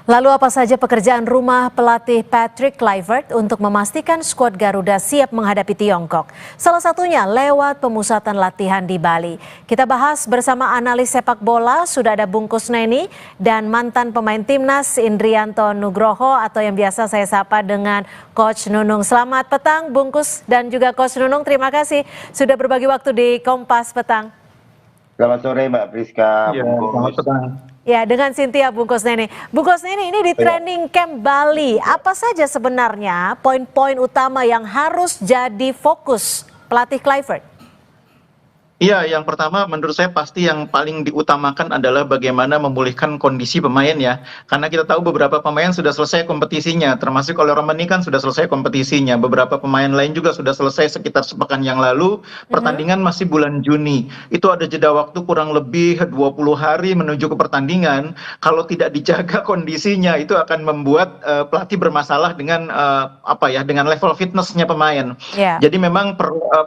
Lalu apa saja pekerjaan rumah pelatih Patrick Kluivert untuk memastikan skuad Garuda siap menghadapi Tiongkok? Salah satunya lewat pemusatan latihan di Bali. Kita bahas bersama analis sepak bola, sudah ada Bung Kusneni dan mantan pemain timnas Indrianto Nugroho atau yang biasa saya sapa dengan Coach Nunung. Selamat petang Bung Kus dan juga Coach Nunung, terima kasih sudah berbagi waktu di Kompas Petang. Selamat sore Mbak Priska. Ya, selamat petang. Ya, dengan Cynthia Bung Kusneni. Bung Kusneni, ini di training camp Bali, apa saja sebenarnya poin-poin utama yang harus jadi fokus pelatih Kluivert? Iya, yang pertama menurut saya pasti yang paling diutamakan adalah bagaimana memulihkan kondisi pemain ya. Karena kita tahu beberapa pemain sudah selesai kompetisinya, termasuk oleh Romani kan sudah selesai kompetisinya. Beberapa pemain lain juga sudah selesai sekitar sepekan yang lalu, pertandingan masih bulan Juni. Itu ada jeda waktu kurang lebih 20 hari menuju ke pertandingan. Kalau tidak dijaga kondisinya, itu akan membuat pelatih bermasalah dengan dengan level fitnessnya pemain. Yeah. Jadi memang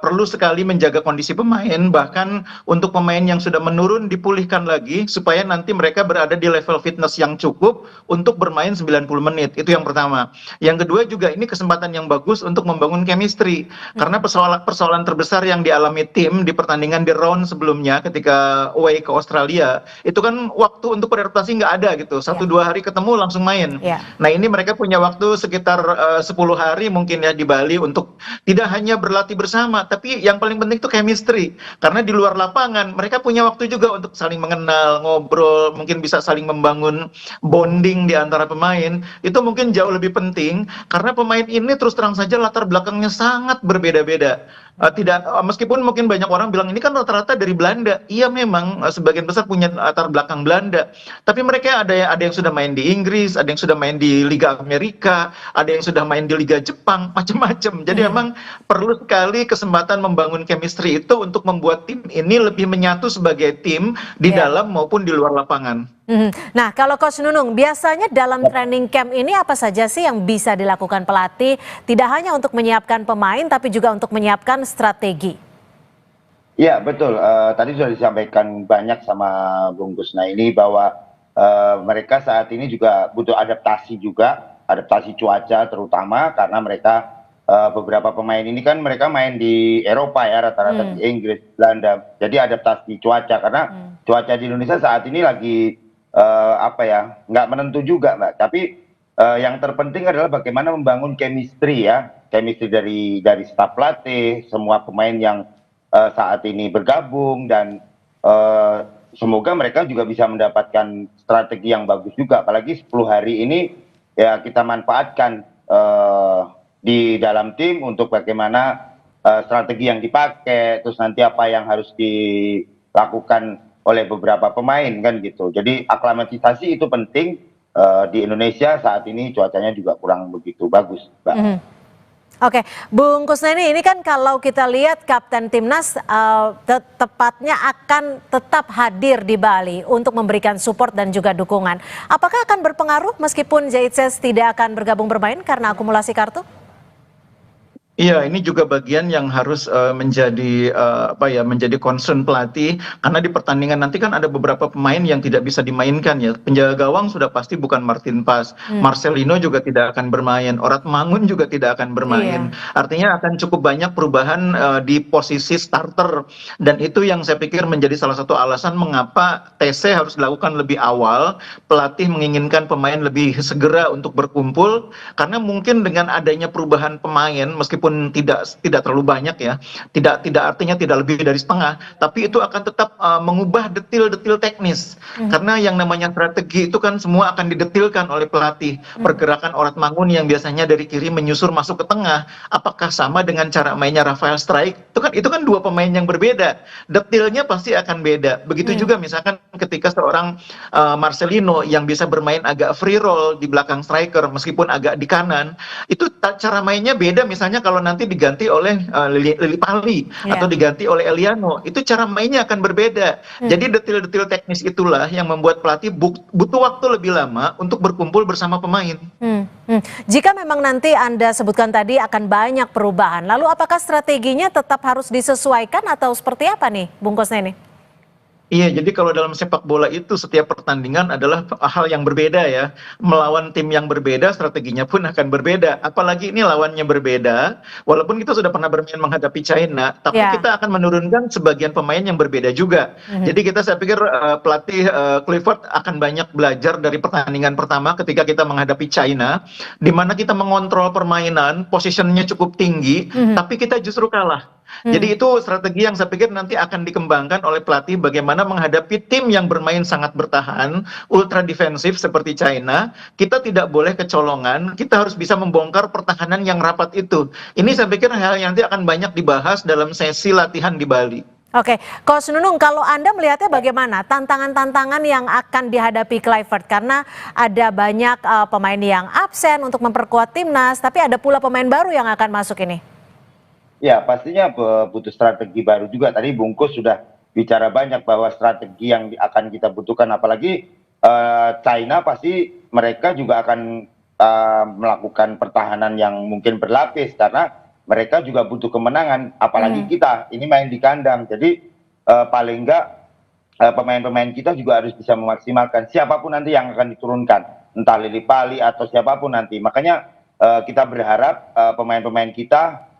perlu sekali menjaga kondisi pemain, bahkan untuk pemain yang sudah menurun dipulihkan lagi supaya nanti mereka berada di level fitness yang cukup untuk bermain 90 menit. Itu yang pertama. Yang kedua juga ini kesempatan yang bagus untuk membangun chemistry. Karena persoalan terbesar yang dialami tim di pertandingan di round sebelumnya ketika away ke Australia, itu kan waktu untuk beradaptasi nggak ada gitu. 1-2 hari ketemu langsung main. Nah ini mereka punya waktu sekitar 10 hari mungkin ya di Bali untuk tidak hanya berlatih bersama, tapi yang paling penting itu chemistry. Karena di luar lapangan mereka punya waktu juga untuk saling mengenal, ngobrol, mungkin bisa saling membangun bonding di antara pemain. Itu mungkin jauh lebih penting karena pemain ini terus terang saja latar belakangnya sangat berbeda-beda. Meskipun mungkin banyak orang bilang ini kan rata-rata dari Belanda. Iya memang sebagian besar punya latar belakang Belanda. Tapi mereka ada yang sudah main di Inggris, ada yang sudah main di Liga Amerika, ada yang sudah main di Liga Jepang, macam-macam. Jadi memang perlu sekali kesempatan membangun chemistry itu untuk membuat tim ini lebih menyatu sebagai tim di dalam maupun di luar lapangan. Nah, kalau Coach Nunung, biasanya dalam training camp ini apa saja sih yang bisa dilakukan pelatih? Tidak hanya untuk menyiapkan pemain, tapi juga untuk menyiapkan strategi. Iya, betul. Tadi sudah disampaikan banyak sama Bung Kusneni bahwa mereka saat ini juga butuh adaptasi juga, adaptasi cuaca terutama karena mereka beberapa pemain ini kan mereka main di Eropa ya, rata-rata di Inggris, Belanda. Jadi adaptasi cuaca karena cuaca di Indonesia saat ini lagi nggak menentu juga Mbak. Tapi yang terpenting adalah bagaimana membangun chemistry ya, chemistry dari staf pelatih, semua pemain yang saat ini bergabung dan semoga mereka juga bisa mendapatkan strategi yang bagus juga. Apalagi 10 hari ini ya kita manfaatkan di dalam tim untuk bagaimana strategi yang dipakai, terus nanti apa yang harus dilakukan oleh beberapa pemain kan gitu. Jadi aklimatisasi itu penting. Di Indonesia saat ini cuacanya juga kurang begitu bagus, Mbak. Oke, Bung Kusneni, ini kan kalau kita lihat Kapten Timnas tepatnya akan tetap hadir di Bali untuk memberikan support dan juga dukungan. Apakah akan berpengaruh meskipun Zaitses tidak akan bergabung bermain karena akumulasi kartu? Iya, ini juga bagian yang harus menjadi concern pelatih karena di pertandingan nanti kan ada beberapa pemain yang tidak bisa dimainkan ya. Penjaga gawang sudah pasti bukan Martin Pas, Marcelino juga tidak akan bermain, Orat Mangun juga tidak akan bermain. Artinya akan cukup banyak perubahan di posisi starter dan itu yang saya pikir menjadi salah satu alasan mengapa TC harus dilakukan lebih awal. Pelatih menginginkan pemain lebih segera untuk berkumpul karena mungkin dengan adanya perubahan pemain meskipun tidak terlalu banyak ya, tidak artinya tidak lebih dari setengah, tapi itu akan tetap mengubah detil-detil teknis karena yang namanya strategi itu kan semua akan didetilkan oleh pelatih. Pergerakan Orat Mangun yang biasanya dari kiri menyusur masuk ke tengah, apakah sama dengan cara mainnya Rafael Strike? Itu kan dua pemain yang berbeda, detilnya pasti akan beda. Begitu juga misalkan ketika seorang Marcelino yang bisa bermain agak free roll di belakang striker meskipun agak di kanan, itu cara mainnya beda. Misalnya kalau nanti diganti oleh Lili Pali atau diganti oleh Eliano, itu cara mainnya akan berbeda. Jadi detil-detil teknis itulah yang membuat pelatih butuh waktu lebih lama untuk berkumpul bersama pemain. Jika memang nanti Anda sebutkan tadi akan banyak perubahan, lalu apakah strateginya tetap harus disesuaikan atau seperti apa nih, Bung Kusneni? Iya, jadi kalau dalam sepak bola itu setiap pertandingan adalah hal yang berbeda ya. Melawan tim yang berbeda, strateginya pun akan berbeda. Apalagi ini lawannya berbeda. Walaupun kita sudah pernah bermain menghadapi China, tapi Ya. kita akan menurunkan sebagian pemain yang berbeda juga. Mhm. Jadi saya pikir pelatih Clifford akan banyak belajar dari pertandingan pertama ketika kita menghadapi China, di mana kita mengontrol permainan, positionnya cukup tinggi, tapi kita justru kalah. Jadi itu strategi yang saya pikir nanti akan dikembangkan oleh pelatih bagaimana menghadapi tim yang bermain sangat bertahan, ultra defensif seperti China. Kita tidak boleh kecolongan, kita harus bisa membongkar pertahanan yang rapat itu. Ini saya pikir hal yang nanti akan banyak dibahas dalam sesi latihan di Bali. Oke, Coach Nunung, kalau Anda melihatnya bagaimana tantangan-tantangan yang akan dihadapi Kluivert? Karena ada banyak pemain yang absen untuk memperkuat timnas, tapi ada pula pemain baru yang akan masuk ini. Ya, pastinya butuh strategi baru juga. Tadi Bungkus sudah bicara banyak bahwa strategi yang akan kita butuhkan, apalagi China pasti mereka juga akan melakukan pertahanan yang mungkin berlapis karena mereka juga butuh kemenangan, apalagi kita ini main di kandang. Jadi paling enggak pemain-pemain kita juga harus bisa memaksimalkan siapapun nanti yang akan diturunkan, entah Lili Pali atau siapapun nanti. Makanya kita berharap pemain-pemain kita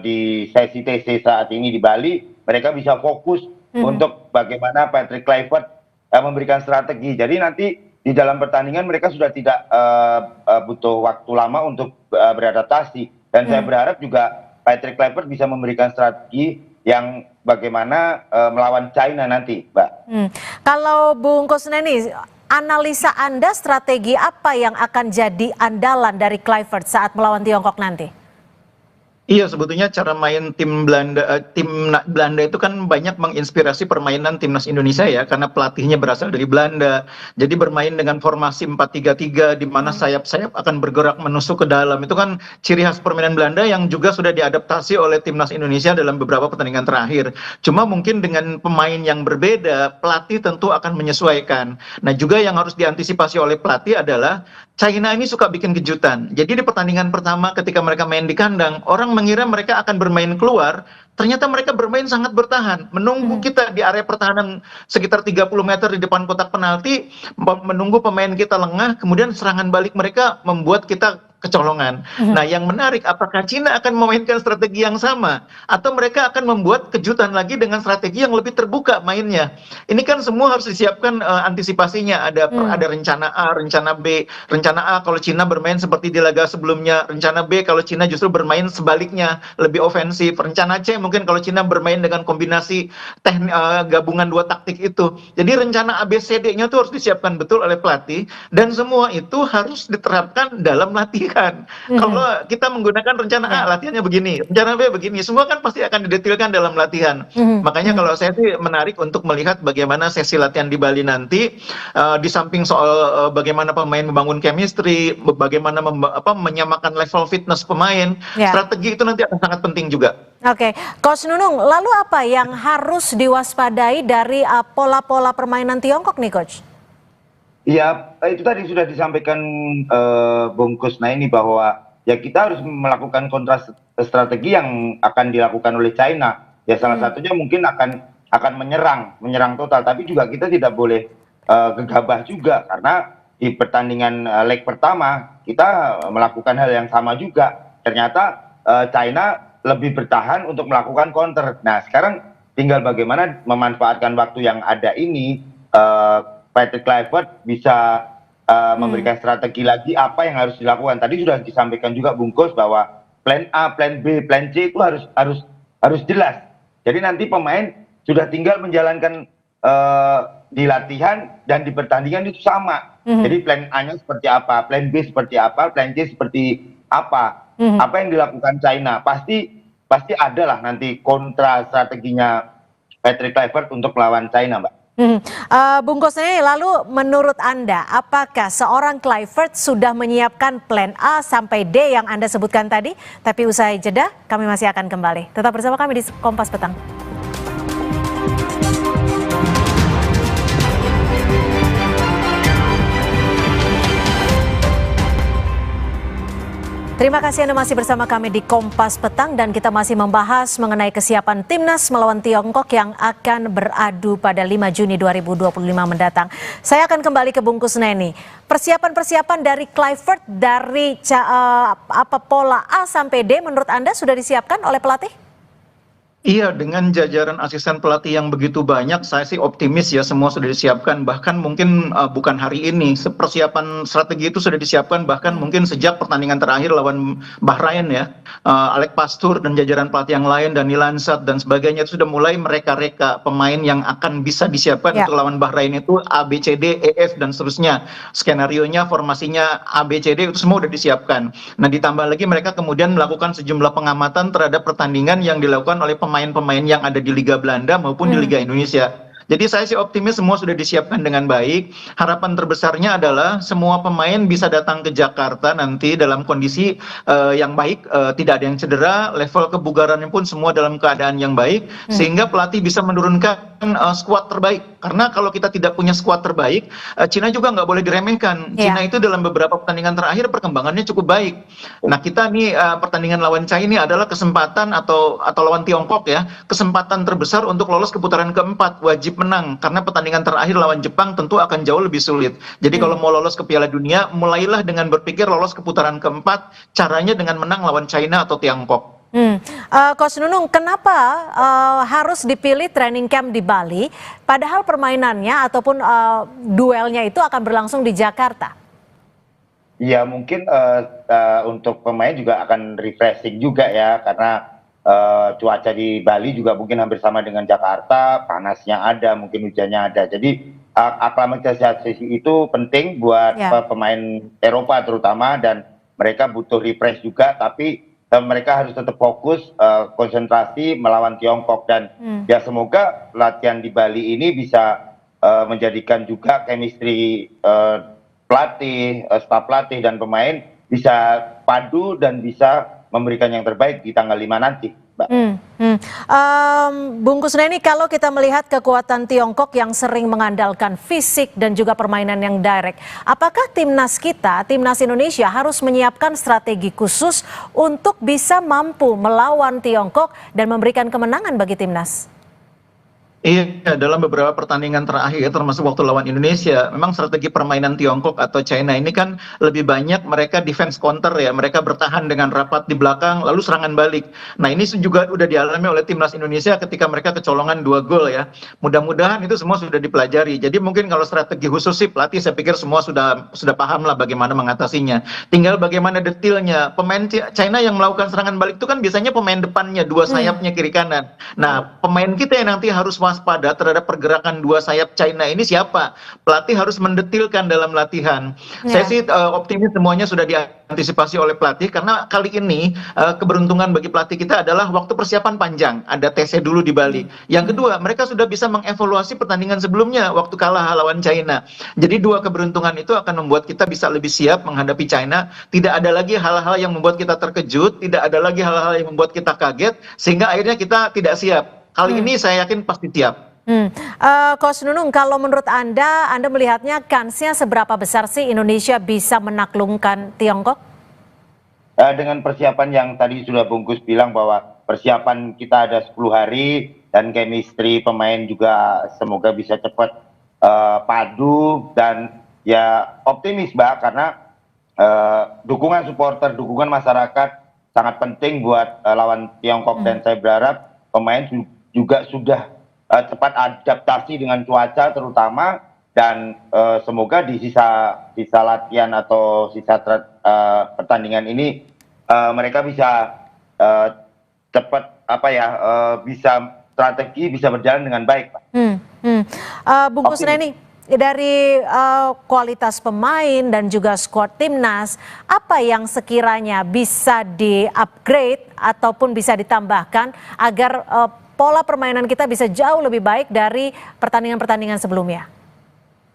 di sesi TC saat ini di Bali, mereka bisa fokus untuk bagaimana Patrick Kluivert memberikan strategi. Jadi nanti di dalam pertandingan mereka sudah tidak butuh waktu lama untuk beradaptasi. Dan saya berharap juga Patrick Kluivert bisa memberikan strategi yang bagaimana melawan China nanti, Mbak. Kalau Bung Kusneni, analisa Anda strategi apa yang akan jadi andalan dari Kluivert saat melawan Tiongkok nanti? Iya, sebetulnya cara main tim Belanda itu kan banyak menginspirasi permainan timnas Indonesia ya, karena pelatihnya berasal dari Belanda. Jadi bermain dengan formasi 4-3-3 di mana sayap-sayap akan bergerak menusuk ke dalam. Itu kan ciri khas permainan Belanda yang juga sudah diadaptasi oleh timnas Indonesia dalam beberapa pertandingan terakhir. Cuma mungkin dengan pemain yang berbeda, pelatih tentu akan menyesuaikan. Nah, juga yang harus diantisipasi oleh pelatih adalah China ini suka bikin kejutan. Jadi di pertandingan pertama ketika mereka main di kandang, orang mengira mereka akan bermain keluar, ternyata mereka bermain sangat bertahan, menunggu kita di area pertahanan sekitar 30 meter di depan kotak penalti, menunggu pemain kita lengah, kemudian serangan balik mereka membuat kita kecolongan. Nah, yang menarik, apakah Cina akan memainkan strategi yang sama atau mereka akan membuat kejutan lagi dengan strategi yang lebih terbuka mainnya? Ini kan semua harus disiapkan antisipasinya. Ada rencana A, rencana B. Rencana A kalau Cina bermain seperti di laga sebelumnya, rencana B kalau Cina justru bermain sebaliknya, lebih ofensif. Rencana C mungkin kalau Cina bermain dengan kombinasi gabungan dua taktik itu. Jadi rencana ABCD-nya itu harus disiapkan betul oleh pelatih dan semua itu harus diterapkan dalam latihan. Kalau kita menggunakan rencana A, latihannya begini, rencana B begini, semua kan pasti akan didetilkan dalam latihan. Makanya kalau saya sih menarik untuk melihat bagaimana sesi latihan di Bali nanti, di samping soal bagaimana pemain membangun chemistry, bagaimana menyamakan level fitness pemain, strategi itu nanti akan sangat penting juga. Oke, Coach Nunung, lalu apa yang harus diwaspadai dari pola-pola permainan Tiongkok nih, Coach? Ya, itu tadi sudah disampaikan Bung Kusnaini bahwa ya kita harus melakukan kontra strategi yang akan dilakukan oleh China. Ya salah satunya mungkin akan menyerang total, tapi juga kita tidak boleh gegabah juga karena di pertandingan leg pertama kita melakukan hal yang sama juga. Ternyata China lebih bertahan untuk melakukan counter. Nah, sekarang tinggal bagaimana memanfaatkan waktu yang ada ini. Patrick Kluivert bisa memberikan strategi lagi apa yang harus dilakukan. Tadi sudah disampaikan juga Bungkus bahwa plan A, plan B, plan C itu harus jelas. Jadi nanti pemain sudah tinggal menjalankan di latihan dan di pertandingan itu sama. Jadi plan A-nya seperti apa, plan B seperti apa, plan C seperti apa. Apa yang dilakukan China pasti ada lah nanti kontra strateginya Patrick Kluivert untuk melawan China, Mbak. Bung Kusneni, lalu menurut Anda, apakah seorang Kluivert sudah menyiapkan plan A sampai D yang Anda sebutkan tadi? Tapi usai jeda, kami masih akan kembali. Tetap bersama kami di Kompas Petang. Terima kasih Anda masih bersama kami di Kompas Petang dan kita masih membahas mengenai kesiapan Timnas melawan Tiongkok yang akan beradu pada 5 Juni 2025 mendatang. Saya akan kembali ke Bung Kusneni. Persiapan-persiapan dari Kluivert dari pola A sampai D menurut Anda sudah disiapkan oleh pelatih? Iya, dengan jajaran asisten pelatih yang begitu banyak, saya sih optimis ya semua sudah disiapkan. Bahkan mungkin bukan hari ini, persiapan strategi itu sudah disiapkan bahkan mungkin sejak pertandingan terakhir lawan Bahrain ya. Alex Pastur dan jajaran pelatih yang lain, Dani Lansat dan sebagainya itu sudah mulai mereka-reka pemain yang akan bisa disiapkan untuk lawan Bahrain itu A, B, C, D, E, F dan seterusnya. Skenarionya, formasinya A, B, C, D itu semua sudah disiapkan. Nah ditambah lagi mereka kemudian melakukan sejumlah pengamatan terhadap pertandingan yang dilakukan oleh pemain-pemain yang ada di Liga Belanda maupun di Liga Indonesia. Jadi saya sih optimis semua sudah disiapkan dengan baik. Harapan terbesarnya adalah semua pemain bisa datang ke Jakarta nanti dalam kondisi yang baik, tidak ada yang cedera, level kebugarannya pun semua dalam keadaan yang baik, sehingga pelatih bisa menurunkan skuad terbaik. Karena kalau kita tidak punya skuad terbaik, Cina juga nggak boleh diremehkan. Cina itu dalam beberapa pertandingan terakhir perkembangannya cukup baik. Nah kita nih pertandingan lawan China ini adalah kesempatan atau lawan Tiongkok ya, kesempatan terbesar untuk lolos ke putaran keempat, wajib menang karena pertandingan terakhir lawan Jepang tentu akan jauh lebih sulit. Jadi kalau mau lolos ke Piala Dunia, mulailah dengan berpikir lolos ke putaran keempat, caranya dengan menang lawan China atau Tiongkok. Coach Nunung, kenapa harus dipilih training camp di Bali, padahal permainannya ataupun duelnya itu akan berlangsung di Jakarta? Ya mungkin untuk pemain juga akan refreshing juga ya, karena cuaca di Bali juga mungkin hampir sama dengan Jakarta, panasnya ada, mungkin hujannya ada. Jadi aklimatisasi itu penting buat pemain Eropa terutama, dan mereka butuh refresh juga, tapi mereka harus tetap fokus, konsentrasi melawan Tiongkok. Dan ya semoga latihan di Bali ini bisa menjadikan juga chemistry pelatih, staf pelatih dan pemain bisa padu dan bisa memberikan yang terbaik di tanggal 5 nanti, Mbak. Bung Kusneni, kalau kita melihat kekuatan Tiongkok yang sering mengandalkan fisik dan juga permainan yang direct, apakah timnas kita, timnas Indonesia harus menyiapkan strategi khusus untuk bisa mampu melawan Tiongkok dan memberikan kemenangan bagi timnas? Iya, dalam beberapa pertandingan terakhir termasuk waktu lawan Indonesia, memang strategi permainan Tiongkok atau China ini kan lebih banyak mereka defense counter ya, mereka bertahan dengan rapat di belakang lalu serangan balik. Nah ini juga udah dialami oleh timnas Indonesia ketika mereka kecolongan 2 gol ya. Mudah-mudahan itu semua sudah dipelajari. Jadi mungkin kalau strategi khusus sih pelatih saya pikir semua sudah paham lah bagaimana mengatasinya. Tinggal bagaimana detailnya. Pemain China yang melakukan serangan balik itu kan biasanya pemain depannya, dua sayapnya kiri kanan. Nah pemain kita yang nanti harus waspada terhadap pergerakan dua sayap China ini siapa? Pelatih harus mendetilkan dalam latihan. Saya sih optimis semuanya sudah diantisipasi oleh pelatih, karena kali ini keberuntungan bagi pelatih kita adalah waktu persiapan panjang. Ada TC dulu di Bali. Yang kedua, mereka sudah bisa mengevaluasi pertandingan sebelumnya waktu kalah lawan China. Jadi dua keberuntungan itu akan membuat kita bisa lebih siap menghadapi China. Tidak ada lagi hal-hal yang membuat kita terkejut, tidak ada lagi hal-hal yang membuat kita kaget, sehingga akhirnya kita tidak siap. Kali ini saya yakin pasti siap. Coach Nunung, kalau menurut Anda melihatnya kansnya seberapa besar sih Indonesia bisa menaklukkan Tiongkok? Dengan persiapan yang tadi sudah Bungkus bilang bahwa persiapan kita ada 10 hari dan chemistry pemain juga semoga bisa cepat padu, dan ya optimis Mbak, karena dukungan supporter, dukungan masyarakat sangat penting buat lawan Tiongkok. Dan saya berharap pemain juga sudah cepat adaptasi dengan cuaca terutama, dan semoga di sisa latihan atau sisa pertandingan ini mereka bisa cepat bisa strategi bisa berjalan dengan baik, Pak. Bung Kusneni, dari kualitas pemain dan juga skuad timnas, apa yang sekiranya bisa di-upgrade ataupun bisa ditambahkan agar pola permainan kita bisa jauh lebih baik dari pertandingan-pertandingan sebelumnya?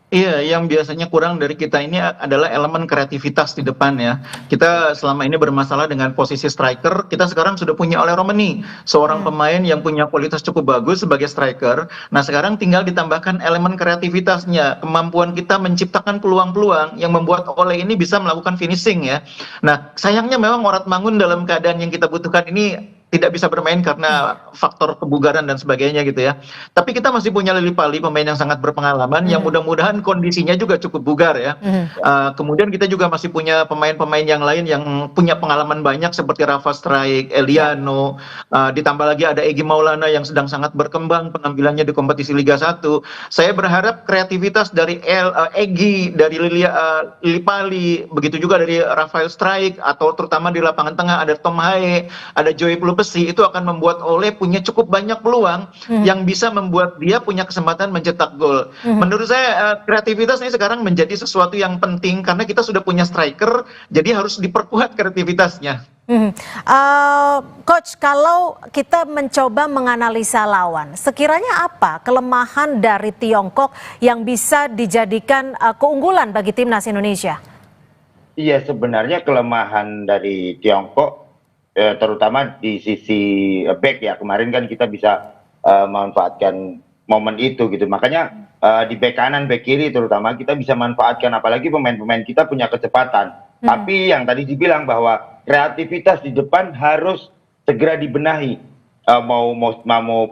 Iya, yang biasanya kurang dari kita ini adalah elemen kreativitas di depan ya. Kita selama ini bermasalah dengan posisi striker, kita sekarang sudah punya Ole Romeni, seorang pemain yang punya kualitas cukup bagus sebagai striker. Nah, sekarang tinggal ditambahkan elemen kreativitasnya, kemampuan kita menciptakan peluang-peluang yang membuat Ole ini bisa melakukan finishing ya. Nah, sayangnya memang Moratmangun dalam keadaan yang kita butuhkan ini tidak bisa bermain karena faktor kebugaran dan sebagainya gitu ya. Tapi kita masih punya Lili Pali, pemain yang sangat berpengalaman, yang mudah-mudahan kondisinya juga cukup bugar ya. Kemudian kita juga masih punya pemain-pemain yang lain yang punya pengalaman banyak seperti Rafa Struijk, Eliano, ditambah lagi ada Egy Maulana yang sedang sangat berkembang penampilannya di kompetisi Liga 1. Saya berharap kreativitas dari Egy, dari Lili Pali, begitu juga dari Rafael Struijk, atau terutama di lapangan tengah ada Tom Hae, ada Joey Pelupesi, itu akan membuat Ole punya cukup banyak peluang yang bisa membuat dia punya kesempatan mencetak gol. Menurut saya kreativitas ini sekarang menjadi sesuatu yang penting karena kita sudah punya striker, jadi harus diperkuat kreativitasnya. Coach, kalau kita mencoba menganalisa lawan, sekiranya apa kelemahan dari Tiongkok yang bisa dijadikan keunggulan bagi timnas Indonesia? Iya, sebenarnya kelemahan dari Tiongkok terutama di sisi back ya, kemarin kan kita bisa memanfaatkan momen itu gitu, makanya di back kanan, back kiri terutama kita bisa manfaatkan, apalagi pemain-pemain kita punya kecepatan. Tapi yang tadi dibilang bahwa kreativitas di depan harus segera dibenahi, mau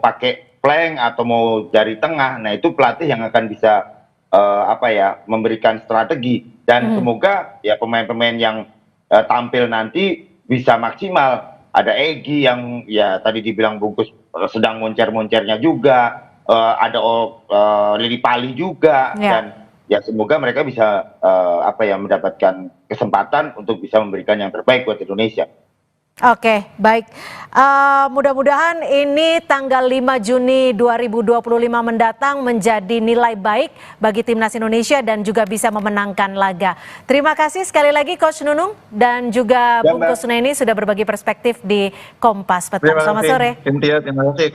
pakai flank atau mau dari tengah, nah itu pelatih yang akan bisa memberikan strategi, dan semoga ya pemain-pemain yang tampil nanti bisa maksimal. Ada Egy yang ya tadi dibilang Bungkus sedang moncer-moncernya juga, ada Lili Pali juga, dan ya semoga mereka bisa mendapatkan kesempatan untuk bisa memberikan yang terbaik buat Indonesia. Oke, baik. Mudah-mudahan ini tanggal 5 Juni 2025 mendatang menjadi nilai baik bagi timnas Indonesia dan juga bisa memenangkan laga. Terima kasih sekali lagi Coach Nunung dan juga Bungkus Suneni sudah berbagi perspektif di Kompas Petang. Selamat sore. Terima kasih.